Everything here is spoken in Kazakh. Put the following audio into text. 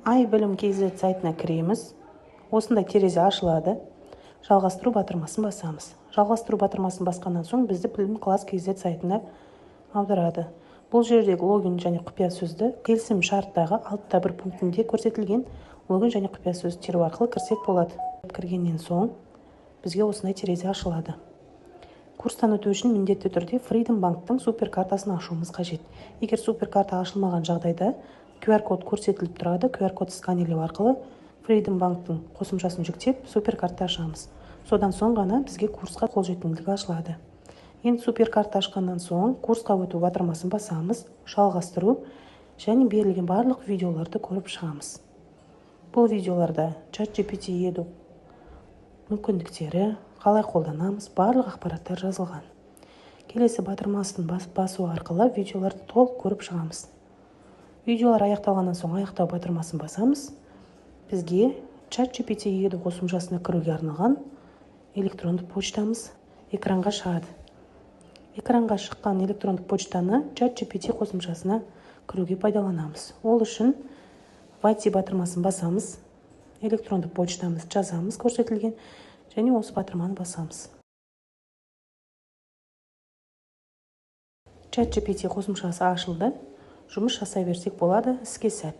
iBilim.kz сайтына кіреміз. Осындай терезе ашылады. Жалғастыру батырмасын басамыз. Жалғастыру батырмасын басқаннан соң бізді білім класс KZ сайтына аударады. Бұл жердегі логин және құпия сөзді келісім шарттағы алтта бір пунктінде көрсетілген логин және құпия сөз теру арқылы кірсек болады. Кіргеннен соң бізге осындай терезе ашылады. Курстан өту үшін міндетті түрде Freedom Bank'тың суперкартасын ашуымыз қажет. Егер суперкарта ашылмаған жағдайда QR-код көрсетіліп тұрады. QR-код сканерлеу арқылы Freedom Bank'тың қосымшасын жүктеп суперкартты ашамыз. Содан соң ғана бізге курсқа қолжетімділігі ашылады. Енді суперкартты ашқаннан соң курсқа өту батырмасын басамыз, жалғастыру және берілген барлық видеоларды көріп шығамыз. Бұл видеоларда ChatGPT еду мүмкіндіктері, қалай қолданамыз, барлық ақпараттар жазылған. Келесі батырмасын басу арқылы видеоларды толық көріп шығамыз. Видеолар аяқталғаннан соң аяқтау батырмасын басамыз. Бізге ChatGPT еду қосымшасына кіруге арналған электрондық почтамыз экранға шығады. Экранға шыққан электрондық почтаны ChatGPT қосымшасына кіруге пайдаланамыз. Ол үшін войти батырмасын басамыз. Электрондық почтамыз жазамыз көрсетілген және осы батырманы басамыз. ChatGPT қосымшасы ашылды. Жұмыс жасай берсек болады. Іске сәт.